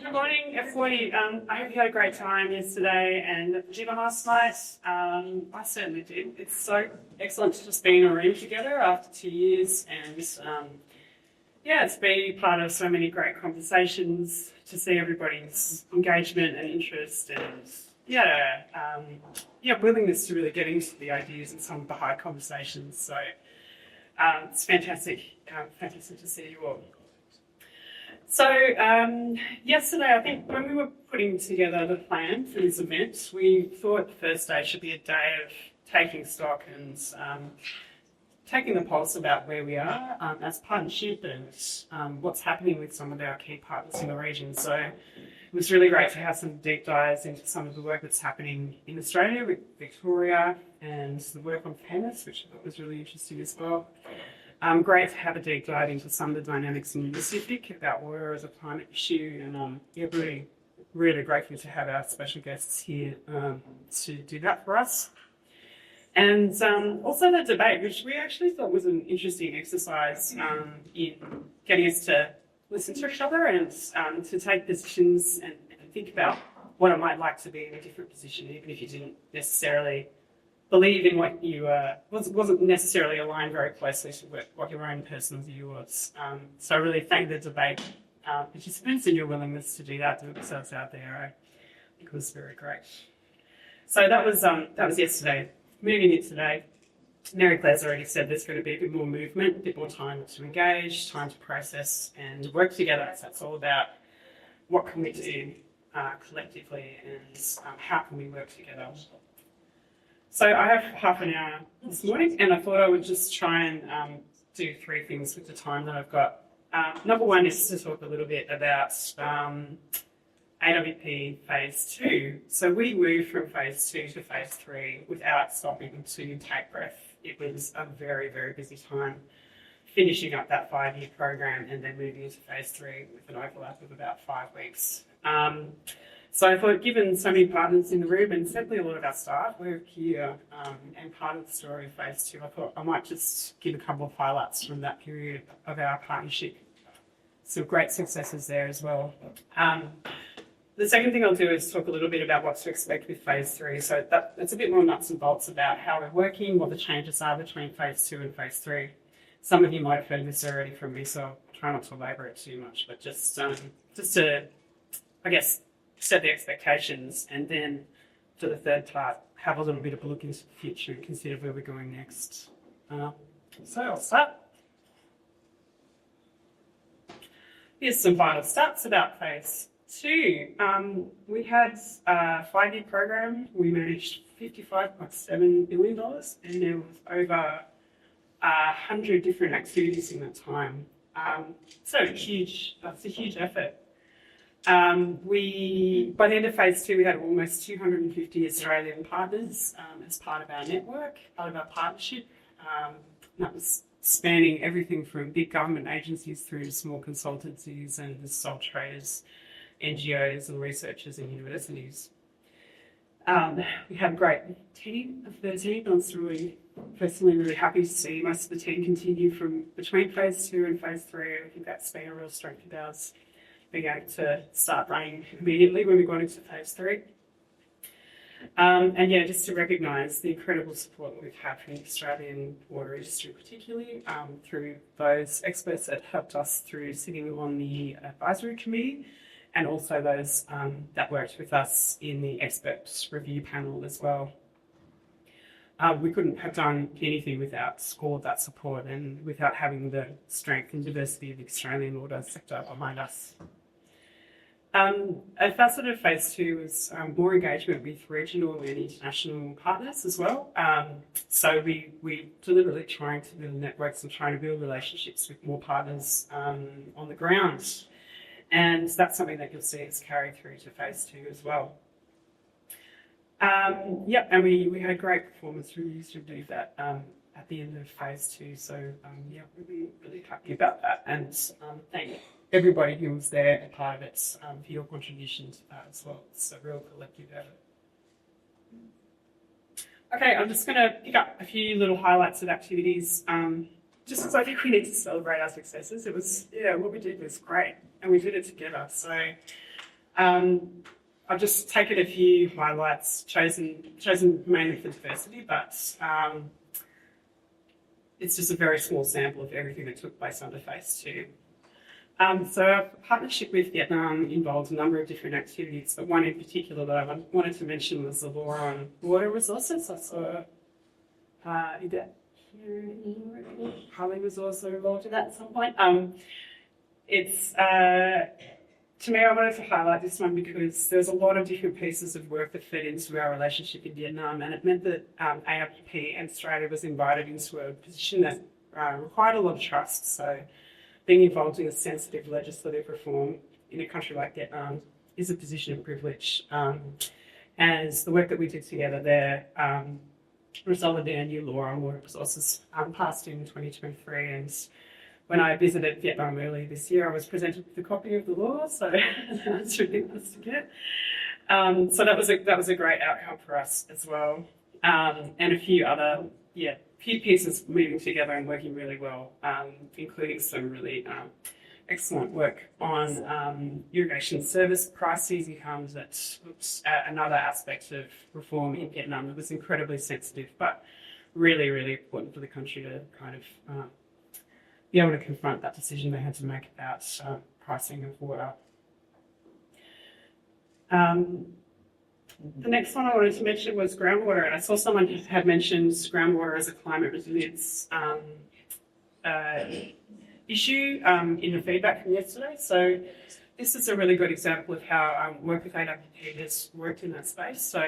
Good morning, everybody. I hope you had a great time yesterday and Jiva last night. I certainly did. It's so excellent to just be in a room together after 2 years and it's been part of so many great conversations to see everybody's engagement and interest and willingness to really get into the ideas and some of the hard conversations. So it's fantastic to see you all. So yesterday, I think when we were putting together the plan for this event, we thought the first day should be a day of taking stock and taking the pulse about where we are as a partnership and what's happening with some of our key partners in the region. So it was really great to have some deep dives into some of the work that's happening in Australia with Victoria and the work on fairness, which I thought was really interesting as well. Great to have a deep dive into some of the dynamics in the Pacific about water as a climate issue, and really grateful to have our special guests here to do that for us. And also the debate, which we actually thought was an interesting exercise in getting us to listen to each other and to take positions and think about what it might like to be in a different position, even if you didn't necessarily believe in what you wasn't necessarily aligned very closely to what your own personal view was. So I really thank the debate participants and your willingness to do that, to put yourselves out there. I think it was very great. So that was yesterday. Moving it today, Mary Claire's already said there's going to be a bit more movement, a bit more time to engage, time to process and work together. So it's all about what can we do collectively and how can we work together. So I have half an hour this morning and I thought I would just try and do three things with the time that I've got. Number one is to talk a little bit about AWP Phase 2. So we moved from Phase 2 to Phase 3 without stopping to take breath. It was a very, very busy time finishing up that 5-year program and then moving into Phase 3 with an overlap of about 5 weeks. So I thought, given so many partners in the room and certainly a lot of our staff work here and part of the story of Phase 2, I thought I might just give a couple of highlights from that period of our partnership. Some great successes there as well. The second thing I'll do is talk a little bit about what to expect with Phase 3. So that's a bit more nuts and bolts about how we're working, what the changes are between Phase 2 and Phase 3. Some of you might have heard this already from me, so I'll try not to labour it too much, but just to, I guess, set the expectations and then to the third part, have a little bit of a look into the future and consider where we're going next. So I'll start. Here's some final stats about Phase 2. We had a 5-year program. We managed $55.7 billion and there was over 100 different activities in that time. So that's a huge effort. By the end of Phase 2, we had almost 250 Australian partners as part of our network, part of our partnership. That was spanning everything from big government agencies through to small consultancies and sole traders, NGOs and researchers and universities. We had a great team of 13. I was personally really happy to see most of the team continue from between Phase 2 and Phase 3. I think that's been a real strength of ours, being able to start running immediately when we got into Phase 3. Just to recognise the incredible support that we've had from the Australian water industry, particularly through those experts that helped us through sitting on the advisory committee and also those that worked with us in the expert review panel as well. We couldn't have done anything without all of that support and without having the strength and diversity of the Australian water sector behind us. A facet of Phase 2 was more engagement with regional and international partners as well. So we deliberately trying to build networks and trying to build relationships with more partners on the ground. And that's something that you'll see us carry through to Phase 2 as well. And we had great performance reviews to do that at the end of Phase 2. So really happy about that. And thank everybody who was there and part of it for your contribution to that as well. It's a real collective effort. Okay, I'm just going to pick up a few little highlights of activities. Just because I think we need to celebrate our successes. It was, what we did was great and we did it together. So I've just taken a few highlights, chosen mainly for diversity, but it's just a very small sample of everything that took place under phase 2. So our partnership with Vietnam involved a number of different activities, but one in particular that I wanted to mention was the law on water resources. I saw Harley was also involved in that at some point. To me, I wanted to highlight this one because there's a lot of different pieces of work that fed into our relationship in Vietnam, and it meant that AWP and Australia was invited into a position that required a lot of trust. So being involved in a sensitive legislative reform in a country like Vietnam is a position of privilege. As the work that we did together there resulted in a new law on water resources passed in 2023, and when I visited Vietnam earlier this year, I was presented with a copy of the law, so that's really nice to get. So that was a great outcome for us as well, and a few other few pieces moving together and working really well, including some really excellent work on irrigation service price incomes. That's another aspect of reform in Vietnam that was incredibly sensitive, but really, really important for the country to kind of be able to confront that decision they had to make about pricing of water. The next one I wanted to mention was groundwater, and I saw someone had mentioned groundwater as a climate resilience issue in the feedback from yesterday. So this is a really good example of how work with AWP has worked in that space. So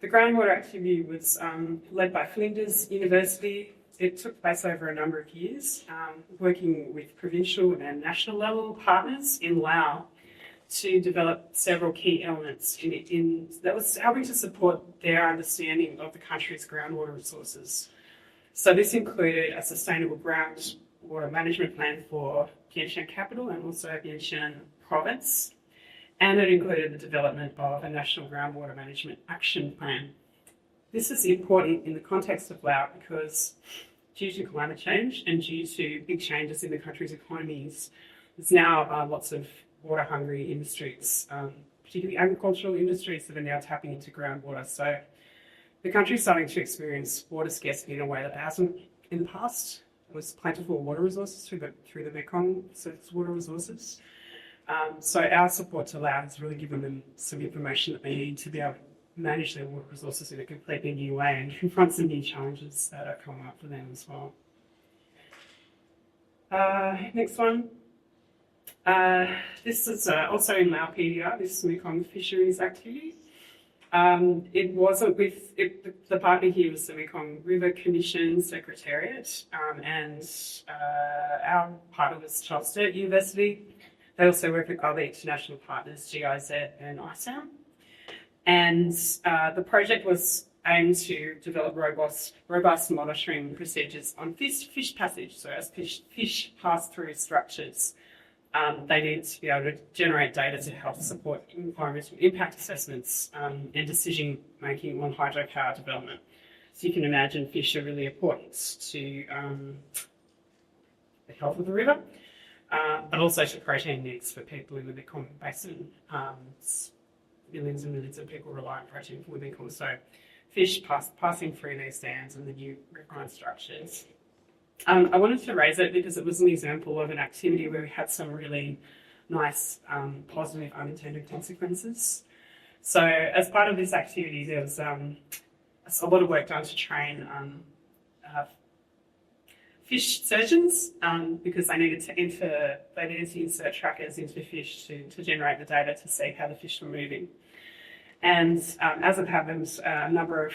the groundwater activity was led by Flinders University. It took place over a number of years, working with provincial and national level partners in Laos to develop several key elements that was helping to support their understanding of the country's groundwater resources. So this included a sustainable groundwater management plan for Vientiane capital and also Vientiane province, and it included the development of a national groundwater management action plan. This is important in the context of Laos because due to climate change and due to big changes in the country's economies, there's now lots of water-hungry industries, particularly agricultural industries that are now tapping into groundwater. So the country's starting to experience water scarcity in a way that it hasn't in the past. It was plentiful water resources through the Mekong surface water resources. So our support to Laos has really given them some information that they need to be able to manage their water resources in a completely new way and confront some new challenges that are coming up for them as well. Next one. This is also in Lao PDR, this Mekong fisheries activity. It wasn't with, the partner here was the Mekong River Commission Secretariat, and our partner was Charles Sturt University. They also work with other international partners, GIZ and ISAM. And the project was aimed to develop robust monitoring procedures on fish passage. So as fish pass through structures, they need to be able to generate data to help support environmental impact assessments and decision making on hydropower development. So you can imagine fish are really important to the health of the river, but also to protein needs for people in the Mekong Basin. Millions and millions of people rely on protein for living. So fish passing through these dams and the new riverine structures. I wanted to raise it because it was an example of an activity where we had some really nice positive unintended consequences. So as part of this activity, there was a lot of work done to train fish surgeons because they needed to insert trackers into fish to generate the data to see how the fish were moving. And as it happens, a number of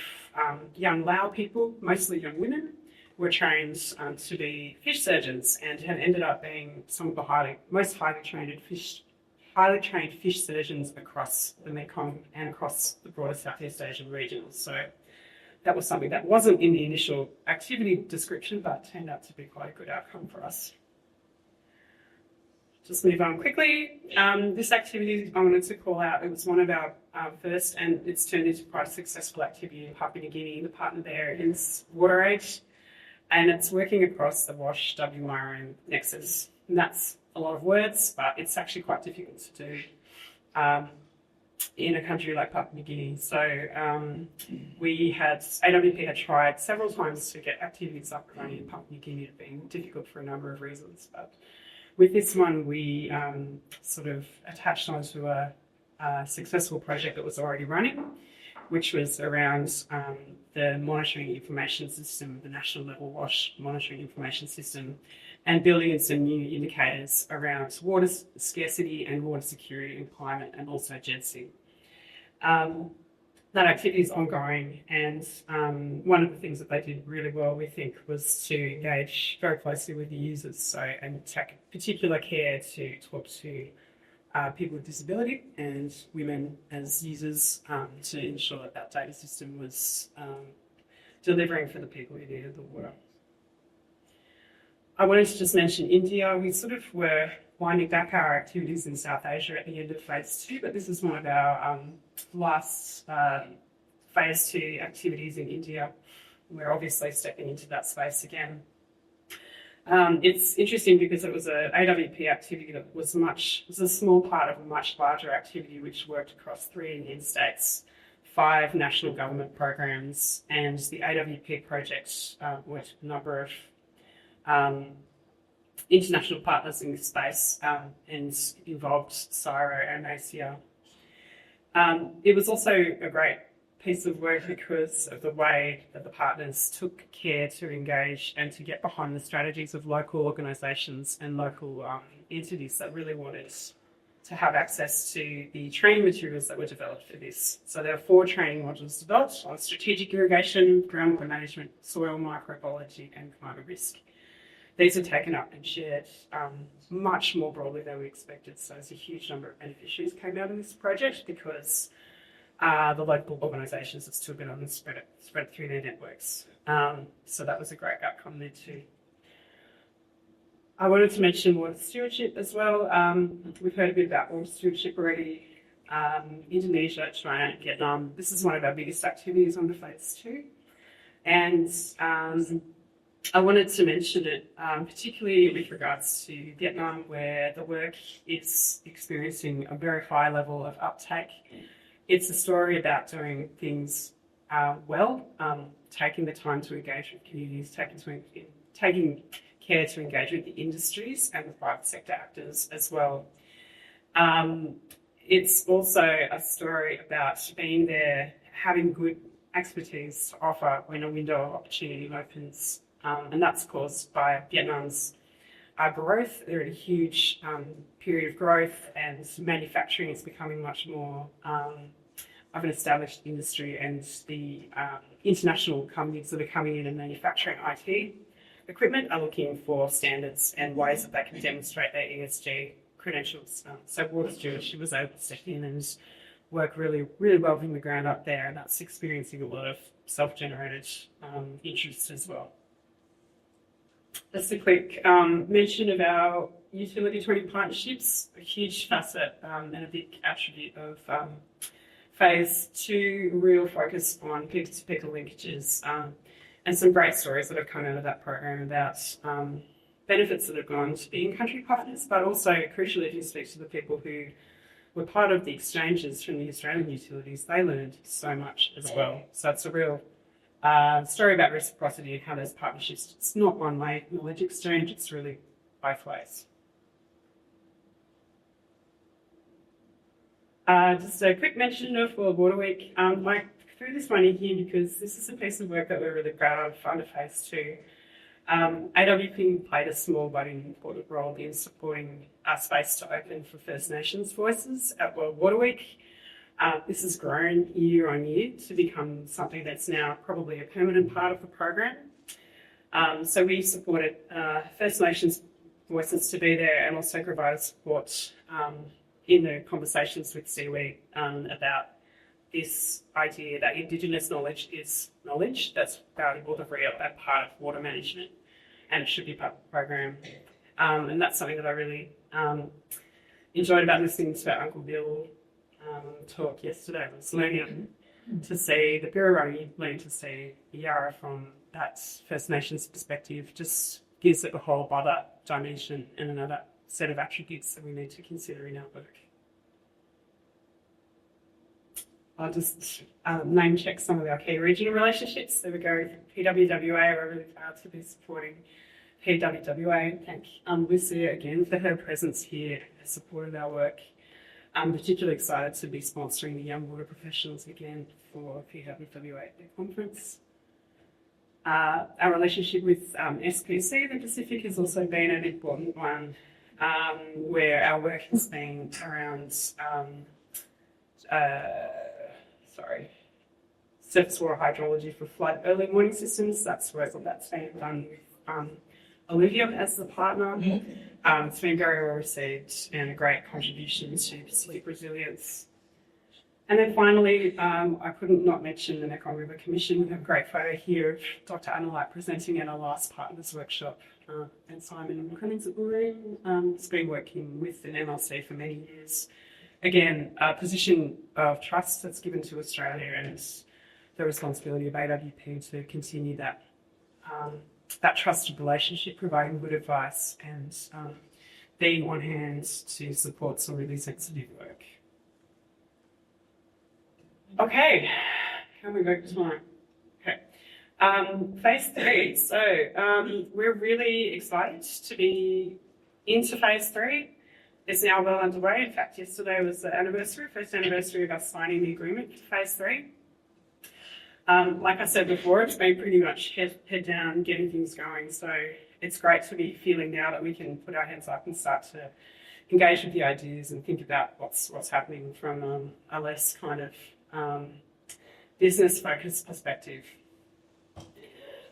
young Lao people, mostly young women, were trained to be fish surgeons and have ended up being some of the most highly trained fish surgeons across the Mekong and across the broader Southeast Asian region. So that was something that wasn't in the initial activity description, but turned out to be quite a good outcome for us. Just move on quickly. This activity I wanted to call out, it was one of our first, and it's turned into quite a successful activity in Papua New Guinea. The partner there is WaterAid, and it's working across the WASH, WRM nexus. And that's a lot of words, but it's actually quite difficult to do. in a country like Papua New Guinea. So AWP had tried several times to get activities up and running in Papua New Guinea. It had been difficult for a number of reasons, but with this one, we sort of attached onto a successful project that was already running, which was around the monitoring information system, the national level WASH monitoring information system, and building in some new indicators around water scarcity and water security and climate, and also GEDSI. That activity is ongoing, and one of the things that they did really well, we think, was to engage very closely with the users, and take particular care to talk to people with disability and women as users to ensure that that data system was delivering for the people who needed the water. I wanted to just mention India. We sort of were winding back our activities in South Asia at the end of phase 2, but this is one of our last phase 2 activities in India. We're obviously stepping into that space again. It's interesting because it was an AWP activity that was a small part of a much larger activity which worked across 3 Indian states, 5 national government programs, and the AWP project with a number of international partners in this space and involved CSIRO and ACR. It was also a great piece of work because of the way that the partners took care to engage and to get behind the strategies of local organisations and local entities that really wanted to have access to the training materials that were developed for this. So there are 4 training modules developed on strategic irrigation, groundwater management, soil microbiology and climate risk. These are taken up and shared much more broadly than we expected. So there's a huge number of beneficiaries came out of this project because the local organisations that stood on and spread it through their networks. So that was a great outcome there too. I wanted to mention water stewardship as well. We've heard a bit about water stewardship already. Indonesia, China, Vietnam. This is one of our biggest activities under phase 2. And I wanted to mention it particularly with regards to Vietnam, where the work is experiencing a very high level of uptake. It's a story about doing things well, taking the time to engage with communities, taking care to engage with the industries and the private sector actors as well. It's also a story about being there, having good expertise to offer when a window of opportunity opens. And that's caused by Vietnam's growth. They're in a huge period of growth, and manufacturing is becoming much more of an established industry, and the international companies that are coming in and manufacturing IT equipment are looking for standards and ways that they can demonstrate their ESG credentials. So water stewardship was able to step in and work really, really well from the ground up there, and that's experiencing a lot of self-generated interest as well. Just a quick mention of our utility training partnerships, a huge facet and a big attribute of phase 2, real focus on people-to-people linkages, and some great stories that have come out of that program about benefits that have gone to the in-country partners, but also crucially, if you speak to the people who were part of the exchanges from the Australian utilities, they learned so much as well. So it's a real story about reciprocity and how those partnerships, it's not one-way knowledge exchange, it's really both ways. Just a quick mention of World Water Week. I threw this one in here because this is a piece of work that we're really proud of under phase 2. AWP played a small but important role in supporting our space to open for First Nations voices at World Water Week. This has grown year on year to become something that's now probably a permanent part of the program. So we supported First Nations voices to be there, and also provided support in the conversations with Seaweed about this idea that Indigenous knowledge is knowledge that's valuable to real that part of water management, and it should be part of the program. And that's something that I really enjoyed about listening to Uncle Bill talk yesterday. I was learning to see the Birrarung, learning to see the Yarra from that First Nations perspective, just gives it a whole other dimension and another set of attributes that we need to consider in our work. I'll just name check some of our key regional relationships. So we go PWWA, we're really proud to be supporting PWWA. Thank Lucia again for her presence here, her support of our work. I'm particularly excited to be sponsoring the Young Water Professionals again for PWWA at their conference. Our relationship with SPC, the Pacific, has also been an important one, where our work has been around surface water hydrology for flood early warning systems. That's work that's been done with Olivia as the partner. It's been very well received and a great contribution to Pacific resilience. And then finally, I couldn't not mention the Mekong River Commission. We have a great photo here of Dr. Annalite presenting at our last Partners Workshop, and Simon Cummings at the room. Has been working with an MLC for many years. Again, a position of trust that's given to Australia, and the responsibility of AWP to continue that trusted relationship, providing good advice and being on hand to support some really sensitive work. Okay, how we go time? Okay, phase 3. So we're really excited to be into phase 3. It's now well underway. In fact, yesterday was the first anniversary of us signing the agreement for phase 3. Like I said before, it's been pretty much head down, getting things going. So it's great to be feeling now that we can put our heads up and start to engage with the ideas and think about what's happening from a less kind of business-focused perspective.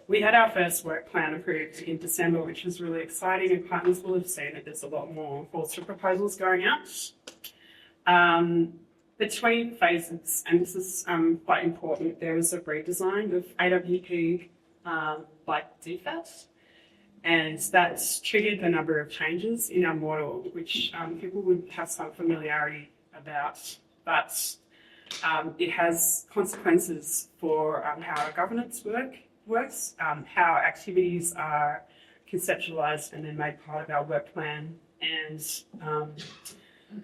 We had our first work plan approved in December, which was really exciting, and partners will have seen that there's a lot more calls for proposals going out. Between phases, and this is quite important, there was a redesign of AWP by DFAT, and that's triggered a number of changes in our model, which people would have some familiarity about, but it has consequences for how our governance works, how activities are conceptualised and then made part of our work plan, and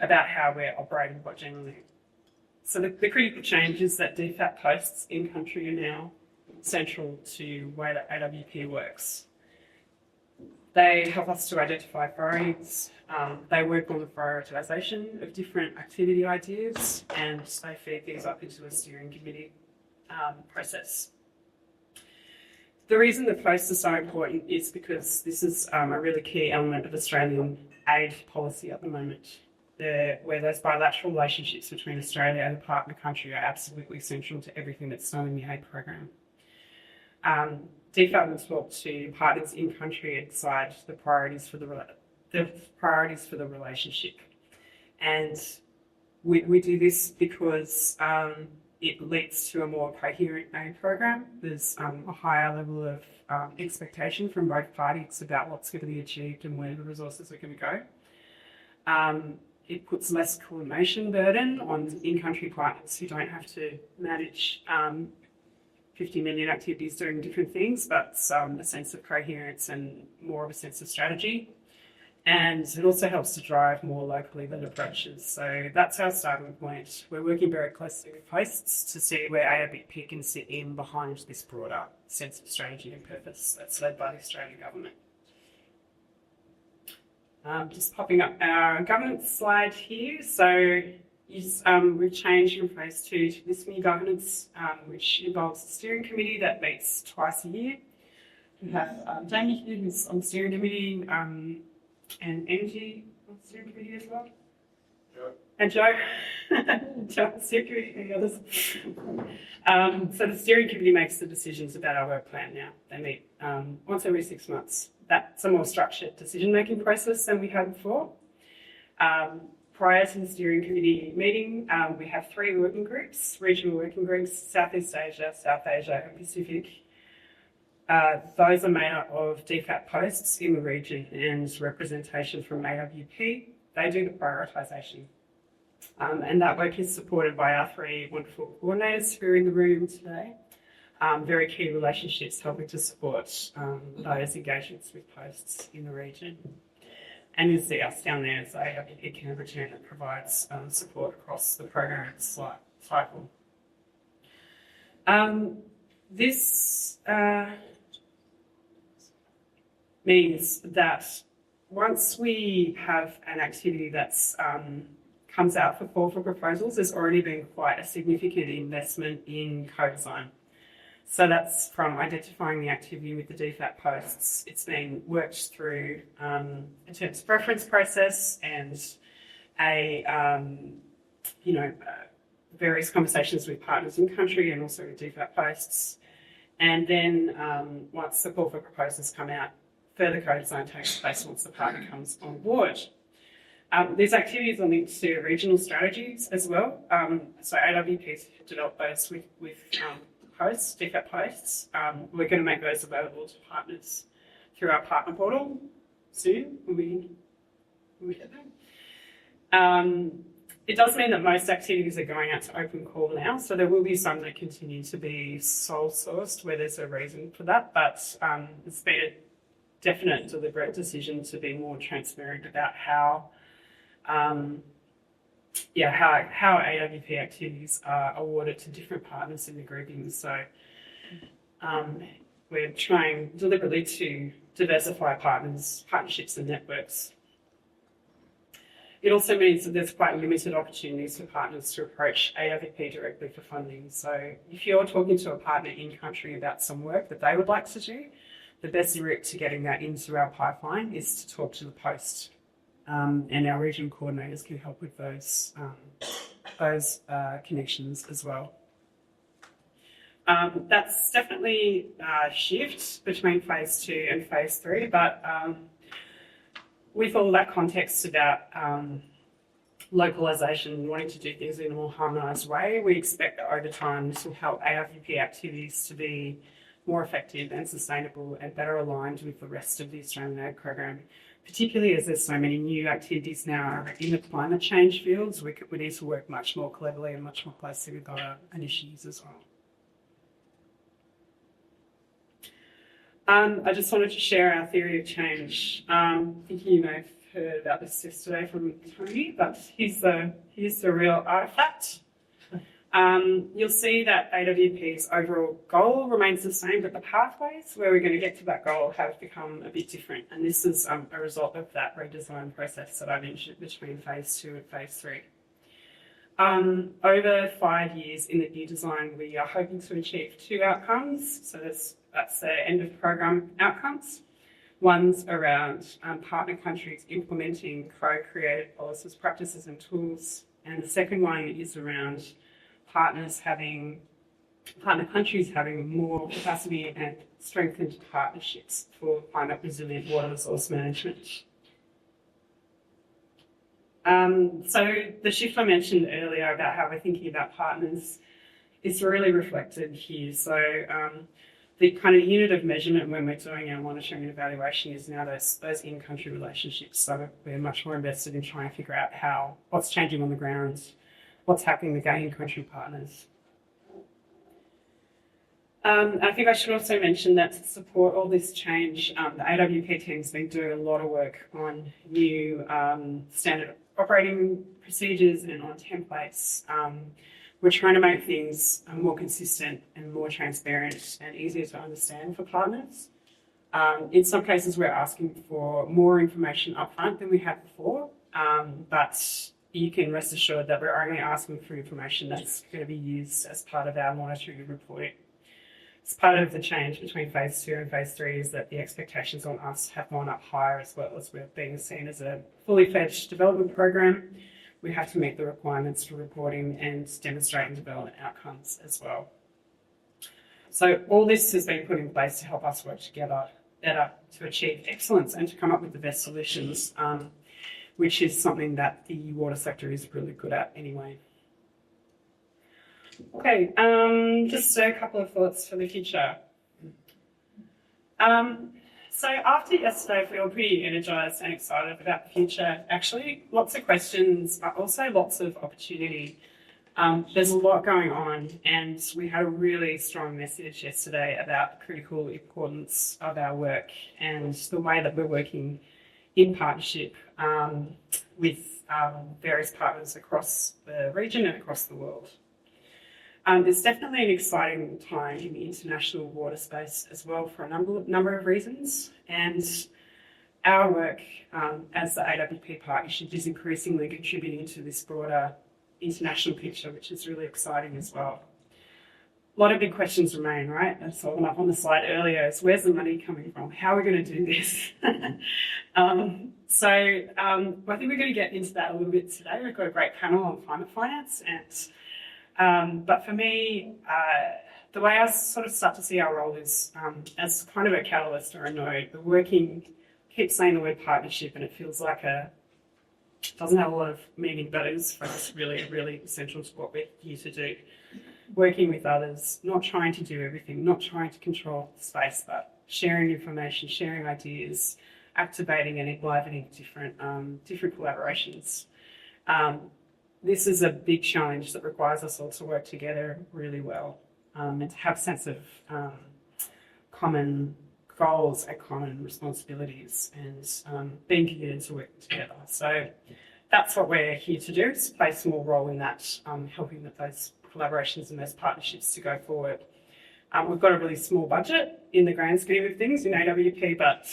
about how we're operating more generally. So the critical change is that DFAT posts in country are now central to the way that AWP works. They help us to identify priorities, they work on the prioritisation of different activity ideas, and they feed these up into a steering committee process. The reason the posts are so important is because this is a really key element of Australian aid policy at the moment, where those bilateral relationships between Australia and the partner country are absolutely central to everything that's done in the aid program. DFAT will talk to partners in country and decide the priorities for the relationship, and we do this because it leads to a more coherent aid program. There's a higher level of expectation from both parties about what's going to be achieved and where the resources are going to go. It puts less coordination burden on in-country partners who don't have to manage 50 million activities doing different things, but a sense of coherence and more of a sense of strategy. And it also helps to drive more locally led approaches. So that's our starting point. We're working very closely with hosts to see where AWP can sit in behind this broader sense of strategy and purpose that's led by the Australian government. Just popping up our governance slide here. So we've changed from phase 2 to this new governance, which involves a steering committee that meets twice a year. We have Jamie here, who's on the steering committee, and Angie on the steering committee as well. Joe. And Joe. Joe on the steering committee, and the others. So the steering committee makes the decisions about our work plan now. They meet once every 6 months. That's a more structured decision-making process than we had before. Prior to the steering committee meeting, we have 3 working groups, regional working groups: Southeast Asia, South Asia and Pacific. Those are made up of DFAT posts in the region and representation from AWP. They do the prioritisation. And that work is supported by our 3 wonderful coordinators who are in the room today. Very key relationships helping to support those engagements with posts in the region. And you'll see us down there as AWP Canberra that provides support across the program cycle. This means that once we have an activity that's comes out for call for proposals, there's already been quite a significant investment in co-design. So that's from identifying the activity with the DFAT posts. It's been worked through in terms of reference process and various conversations with partners in country and also with DFAT posts. And then once the call for proposals come out, further co-design takes place once the partner comes on board. These activities are linked to regional strategies as well. So AWP's developed those with posts, DFAT posts. We're going to make those available to partners through our partner portal soon when we hit them. It does mean that most activities are going out to open call now, so there will be some that continue to be sole sourced where there's a reason for that, but it's been a definite deliberate decision to be more transparent about how AWP activities are awarded to different partners in the grouping. So we're trying deliberately to diversify partnerships and networks. It also means that there's quite limited opportunities for partners to approach AWP directly for funding. So if you're talking to a partner in country about some work that they would like to do, the best route to getting that into our pipeline is to talk to the post. And our regional coordinators can help with those connections as well. That's definitely a shift between phase 2 and phase 3, but with all that context about localisation, wanting to do things in a more harmonised way, we expect that over time this will help AWP activities to be more effective and sustainable and better aligned with the rest of the Australian Ag Program, particularly as there's so many new activities now in the climate change fields. We need to work much more cleverly and much more closely with other initiatives as well. I just wanted to share our theory of change. Thinking you may have heard about this yesterday from Tony, but here's the real artefact. You'll see that AWP's overall goal remains the same, but the pathways where we're going to get to that goal have become a bit different. And this is a result of that redesign process that I mentioned between phase 2 and phase 3. Over 5 years in the new design, we are hoping to achieve 2 outcomes. So that's the end of program outcomes. One's around partner countries implementing co-created policies, practices and tools. And the second one is around partner countries having more capacity and strengthened partnerships for climate resilient water resource management. So the shift I mentioned earlier about how we're thinking about partners is really reflected here. So the kind of unit of measurement when we're doing our monitoring and evaluation is now those in-country relationships. So we're much more invested in trying to figure out what's changing on the ground, what's happening with our in-country partners. I think I should also mention that to support all this change, the AWP team's been doing a lot of work on new standard operating procedures and on templates. We're trying to make things more consistent and more transparent and easier to understand for partners. In some cases, we're asking for more information upfront than we had before, but you can rest assured that we're only asking for information that's going to be used as part of our monitoring and reporting. It's part of the change between phase 2 and phase 3 is that the expectations on us have gone up higher as well as we're being seen as a fully fledged development program. We have to meet the requirements for reporting and demonstrating development outcomes as well. So all this has been put in place to help us work together better to achieve excellence and to come up with the best solutions, which is something that the water sector is really good at anyway. Okay, just a couple of thoughts for the future. So after yesterday, I feel pretty energised and excited about the future. Actually, lots of questions, but also lots of opportunity. There's a lot going on, and we had a really strong message yesterday about the critical importance of our work and the way that we're working in partnership with various partners across the region and across the world. It's definitely an exciting time in the international water space as well for a number of reasons. And our work as the AWP Partnership is increasingly contributing to this broader international picture, which is really exciting as well. A lot of big questions remain, right? I saw them up on the slide earlier. Is where's the money coming from? How are we going to do this? I think we're going to get into that a little bit today. We've got a great panel on climate finance, but for me, the way I sort of start to see our role is as kind of a catalyst or a node. We're working, keep saying the word partnership, and it feels like doesn't have a lot of meaning, but it is for us really, really essential to what we're here to do. Working with others, not trying to do everything, not trying to control the space, but sharing information, sharing ideas, activating and enlivening different collaborations. This is a big challenge that requires us all to work together really well and to have a sense of common goals and common responsibilities and being committed to work together. So that's what we're here to do, is play a small role in that, helping with those collaborations and those partnerships to go forward. We've got a really small budget in the grand scheme of things in AWP, but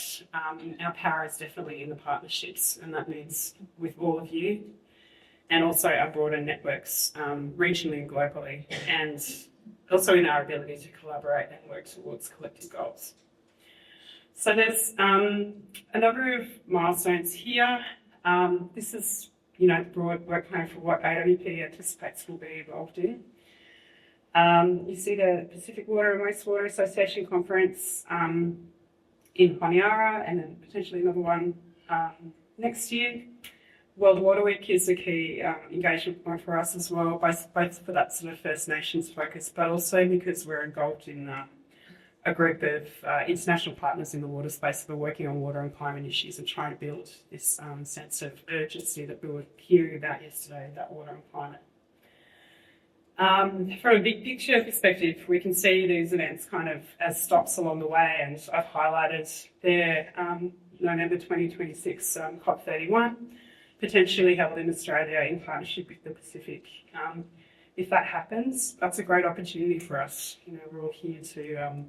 our power is definitely in the partnerships, and that means with all of you and also our broader networks regionally and globally, and also in our ability to collaborate and work towards collective goals. So there's a number of milestones here. This is the broad work plan for what AWP anticipates will be involved in. You see the Pacific Water and Wastewater Association Conference in Honiara, and then potentially another one next year. World Water Week is a key engagement point for us as well, both for that sort of First Nations focus, but also because we're involved in a group of international partners in the water space that are working on water and climate issues and trying to build this sense of urgency that we were hearing about yesterday, about water and climate. From a big picture perspective, we can see these events kind of as stops along the way, and I've highlighted there November 2026 COP31, potentially held in Australia in partnership with the Pacific. If that happens, that's a great opportunity for us. We're all here to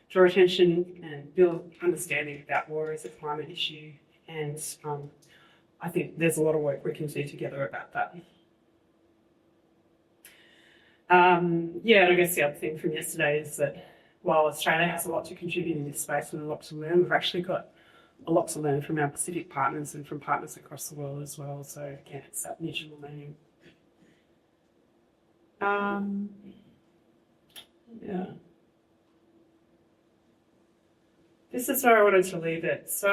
draw attention and build understanding about water as a climate issue, and I think there's a lot of work we can do together about that. And I guess the other thing from yesterday is that while Australia has a lot to contribute in this space and a lot to learn, we've actually got a lot to learn from our Pacific partners and from partners across the world as well. So again, it's that mutual learning. This is where I wanted to leave it. So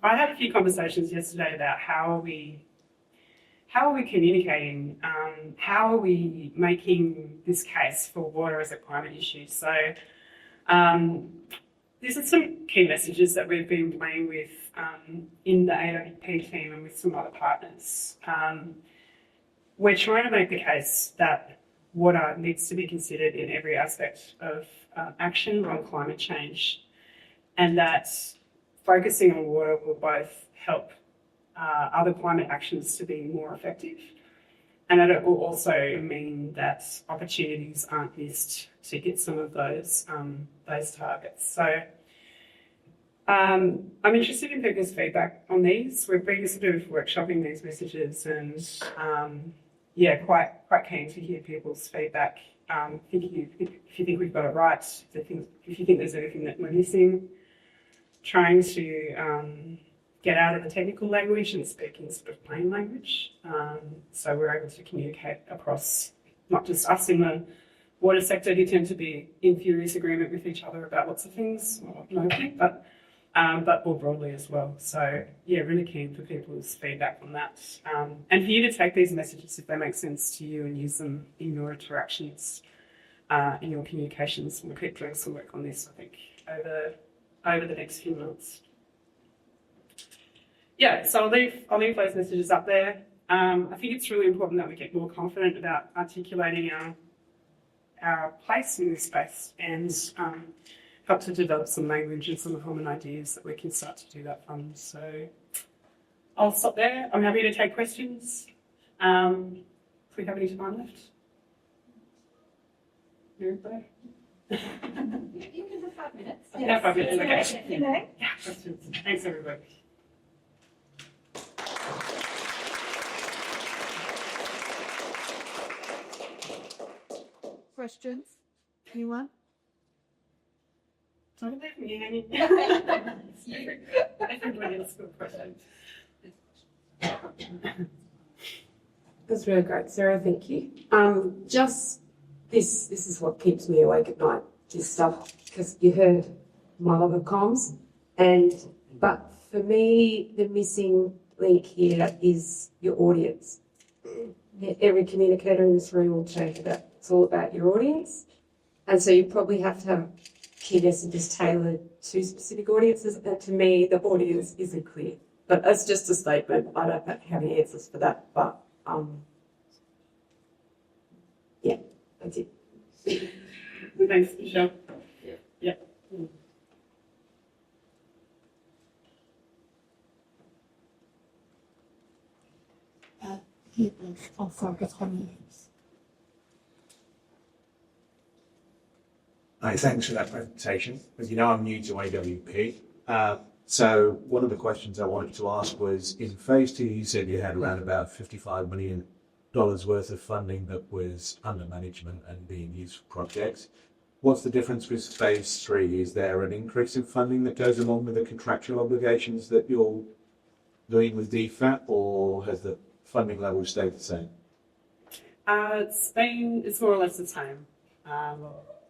I had a few conversations yesterday about how are we communicating, how are we making this case for water as a climate issue. So these are some key messages that we've been playing with in the AWP team and with some other partners. We're trying to make the case that water needs to be considered in every aspect of action on climate change, and that focusing on water will both help other climate actions to be more effective, and that it will also mean that opportunities aren't missed to hit some of those targets. So I'm interested in people's feedback on these. We've been sort of workshopping these messages, and quite keen to hear people's feedback. If you think we've got it right, if you think there's anything that we're missing, trying to get out of the technical language and speak in sort of plain language, so we're able to communicate across not just us in the water sector who tend to be in furious agreement with each other about lots of things, but more broadly as well. So really keen for people's feedback on that, and for you to take these messages if they make sense to you and use them in your interactions, in your communications. We'll keep doing some work on this, I think, over the next few months. So I'll leave those messages up there. I think it's really important that we get more confident about articulating our place in this space, and help to develop some language and some common ideas that we can start to do that from. So I'll stop there. I'm happy to take questions. If we have any time left. Everybody? You can have 5 minutes. Yeah, 5 minutes, okay. You know. Yeah, questions. Thanks, everybody. Questions? Anyone? Don't leave me hanging. Everybody else got questions. That's really great, Sarah. Thank you. Just this is what keeps me awake at night. This stuff, because you heard my love of comms, but for me, the missing link here is your audience. Every communicator in this room will tell you that it's all about your audience, and so you probably have to have key messages tailored to specific audiences. And to me, the audience isn't clear. But that's just a statement. I don't have any answers for that, but. Yeah, that's it. Thanks, Michelle. Yeah. Hi, thanks for that presentation. As you know, I'm new to AWP. So one of the questions I wanted to ask was, in phase 2, you said you had around about $55 million worth of funding that was under management and being used for projects. What's the difference with phase 3? Is there an increase in funding that goes along with the contractual obligations that you're doing with DFAT, or has the funding level stayed the same? It's more or less the same.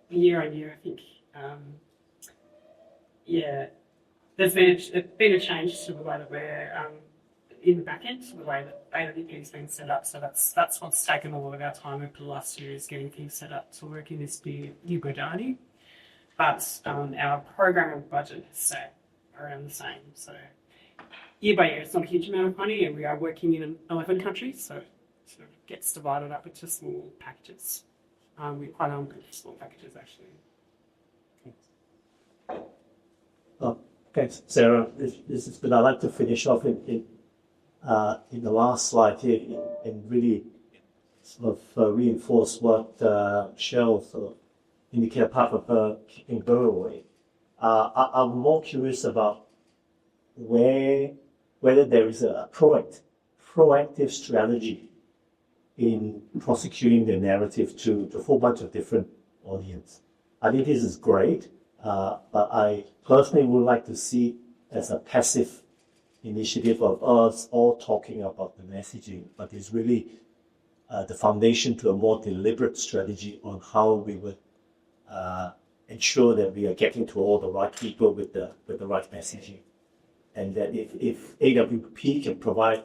Year on year, I think. There's been a change to the way that we're in the back end, to the way that AWP has been set up. So that's what's taken a lot of our time over the last year, is getting things set up to work in this new modality. But our program and budget has stayed around the same. So year by year, it's not a huge amount of money, and we are working in 11 countries, so it sort of gets divided up into small packages. We're quite on small packages, actually. Okay, Sarah, this is good. I'd like to finish off in the last slide here and really sort of reinforce what Cheryl sort of indicated, apart from her keeping her away. I'm more curious about whether there is a proactive strategy in prosecuting the narrative to a whole bunch of different audience. I think this is great, but I personally would like to see as a passive initiative of us all talking about the messaging, but it's really the foundation to a more deliberate strategy on how we would ensure that we are getting to all the right people with the right messaging. And that if AWP can provide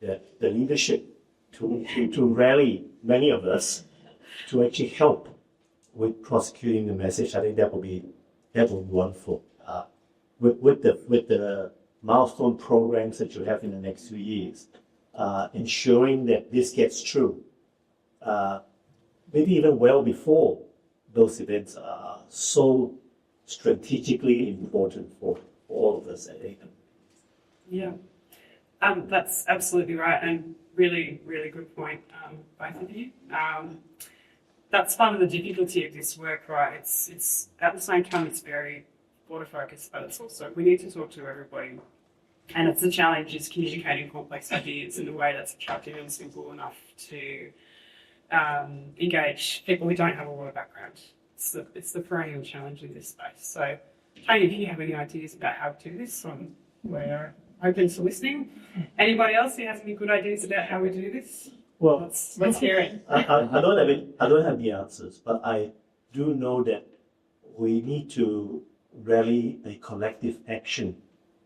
the leadership to rally many of us to actually help with prosecuting the message, I think that will be wonderful. With the milestone programs that you have in the next 2 years, ensuring that this gets through, maybe even well before those events are so strategically important for all of us at AWP. Yeah, that's absolutely right, and really, really good point, both of you. That's part of the difficulty of this work, right? It's at the same time it's very border focused, but it's also, we need to talk to everybody, and it's the challenge is communicating complex ideas in a way that's attractive and simple enough to engage people who don't have a lot of background. It's the perennial challenge in this space. So, Tony, if you have any ideas about how to do this, we're open to listening. Anybody else who has any good ideas about how we do this? Well, let's hear it. I don't have the answers, but I do know that we need to rally a collective action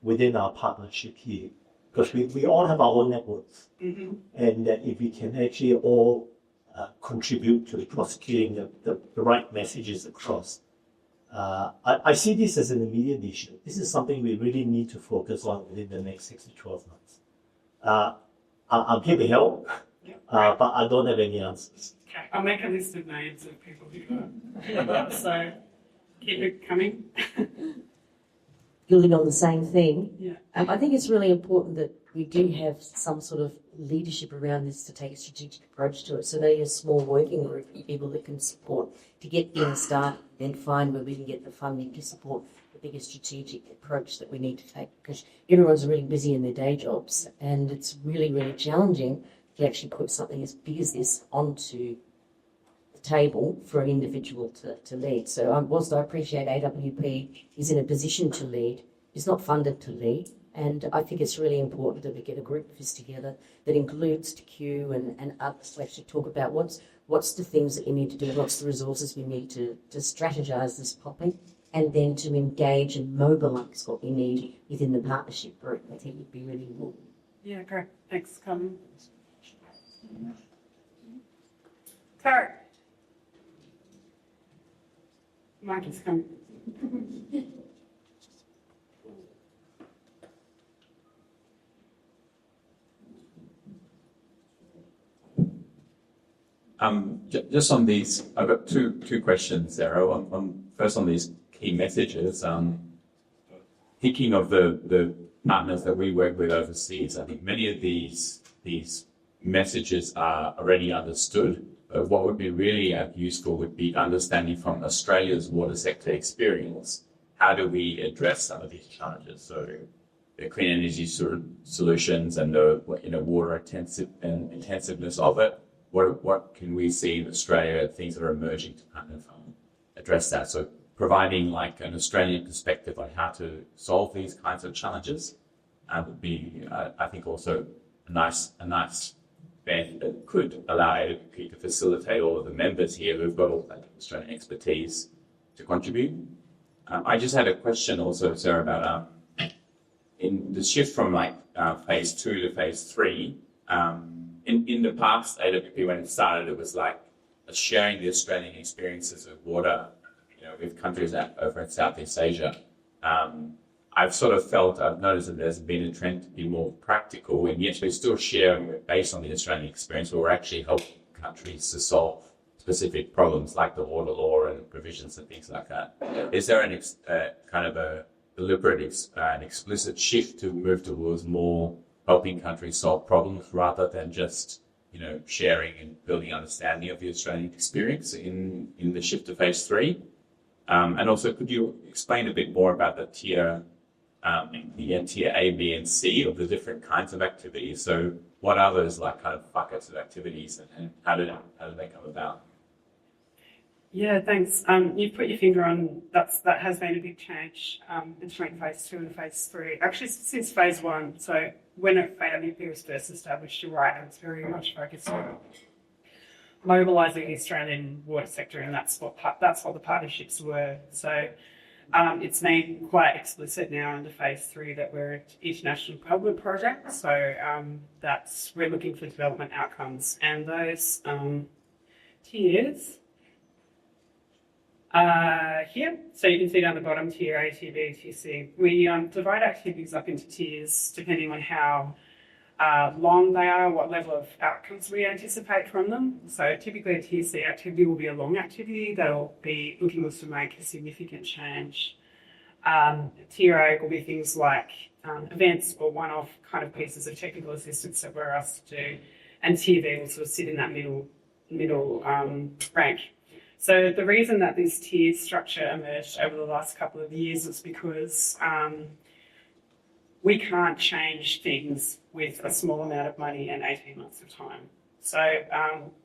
within our partnership here, because we all have our own networks, and that if we can actually all contribute to prosecuting the right messages across. I see this as an immediate issue. This is something we really need to focus on within the next 6 to 12 months. I'm here to help, but I don't have any answers. Okay, I'll make a list of names of people who are so keep it coming. Building on the same thing, Yeah. I think it's really important that we do have some sort of leadership around this to take a strategic approach to it. So they are a small working group of people that can support to get things started, then find where we can get the funding to support the bigger strategic approach that we need to take, because everyone's really busy in their day jobs, and it's really, really challenging to actually put something as big as this onto the table for an individual to lead. So whilst I appreciate AWP is in a position to lead, it's not funded to lead. And I think it's really important that we get a group of this together that includes TQ and others to actually talk about what's the things that we need to do, what's the resources we need to strategise this properly, and then to engage and mobilise what we need within the partnership group. I think would be really important. Yeah, great. Thanks, Carmen. Tarek. Mike is coming. Just on these, I've got two questions, Sarah. First on these key messages. Thinking of the partners that we work with overseas, I think many of these messages are already understood. But what would be really useful would be understanding from Australia's water sector experience, how do we address some of these challenges? So the clean energy solutions and the water intensiveness of it. What can we see in Australia, things that are emerging to kind of address that? So providing like an Australian perspective on how to solve these kinds of challenges would be, I think, also a nice band that could allow AWP to facilitate all of the members here who've got all that Australian expertise to contribute. I just had a question also, Sarah, about in the shift from phase 2 to phase 3. In the past, AWP, when it started, it was like sharing the Australian experiences of water, with countries over in Southeast Asia. I've noticed that there's been a trend to be more practical, and yes, we're still sharing based on the Australian experience, but we're actually helping countries to solve specific problems like the water law and provisions and things like that. Is there kind of a deliberate and explicit shift to move towards more helping countries solve problems rather than just, sharing and building understanding of the Australian experience in the shift to phase 3? And also, could you explain a bit more about the tier A, B, and C of the different kinds of activities? So what are those kind of buckets of activities, and how do they come about? Yeah, thanks. You put your finger on that has been a big change between phase 2 and phase 3. Actually, since phase 1. So when AWP was first established, you're right, it was very much focused on mobilising the Australian water sector, and that's what the partnerships were. So it's been quite explicit now under phase 3 that we're an international development project. So we're looking for development outcomes, and those tiers. Here, so you can see down the bottom, tier A, tier B, tier C. We divide activities up into tiers depending on how long they are, what level of outcomes we anticipate from them. So typically a tier C activity will be a long activity that'll be looking to make a significant change. Tier A will be things like events or one-off kind of pieces of technical assistance that we're asked to do, and tier B will sort of sit in that middle rank. So the reason that this tier structure emerged over the last couple of years is because we can't change things with a small amount of money and 18 months of time. So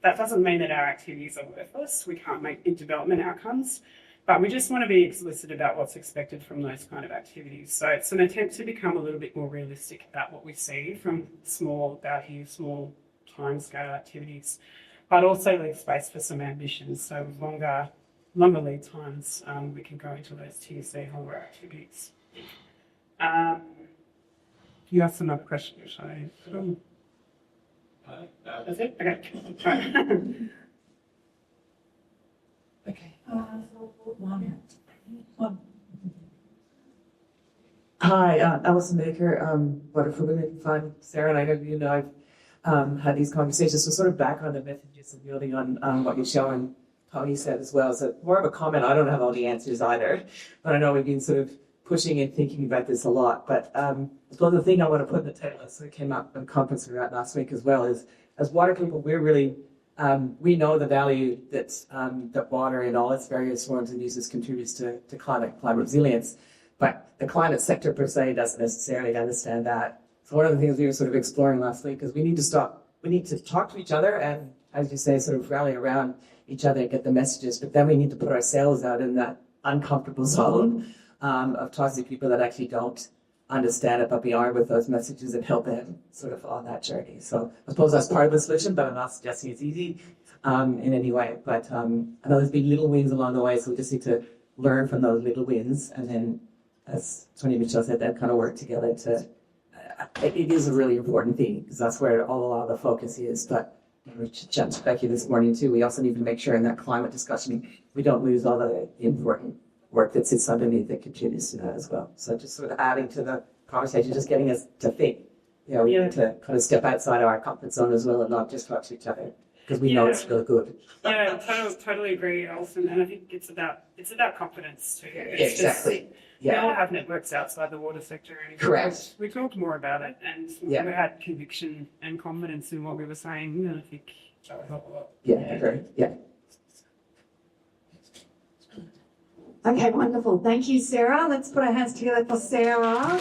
that doesn't mean that our activities are worthless. We can't make big development outcomes, but we just want to be explicit about what's expected from those kind of activities. So it's an attempt to become a little bit more realistic about what we see from small timescale activities, but also leave space for some ambitions. So with longer lead times, we can go into those tier C longer activities. You asked another question, which I put on. That's it? Okay. Okay. One. Hi, Alison Baker, Water for Women Fund. Sarah and I know I've had these conversations, so sort of back on the messages and building on what Michelle and Tony said as well. So more of a comment. I don't have all the answers either, but I know we've been sort of pushing and thinking about this a lot. But so the thing I want to put in the table, so it came up at a conference we were at last week as well, is as water people, we're really we know the value that water in all its various forms and uses contributes to climate resilience, but the climate sector per se doesn't necessarily understand that. So one of the things we were sort of exploring last week is we need to talk to each other and, as you say, sort of rally around each other and get the messages, but then we need to put ourselves out in that uncomfortable zone of talking to people that actually don't understand it, but be armed with those messages and help them sort of on that journey. So I suppose that's part of the solution, but I'm not suggesting it's easy in any way. But I know there's been little wins along the way, so we just need to learn from those little wins, and then, as Tony Mitchell said, that kind of work together to. It is a really important thing because that's where a lot of the focus is. But we chatted to Becky this morning too. We also need to make sure in that climate discussion we don't lose all the important work that sits underneath that contributes to that as well. So just sort of adding to the conversation, just getting us to think. You know, we need to kind of step outside of our comfort zone as well and not just talk to each other because we know it's really good. Yeah, totally agree, Alison. And I think it's about confidence too. It's Exactly. We all have networks outside the water sector. And Correct. We talked more about it, and we had conviction and confidence in what we were saying. And I think that would help a lot. Yeah, great. Yeah. Okay, wonderful. Thank you, Sarah. Let's put our hands together for Sarah.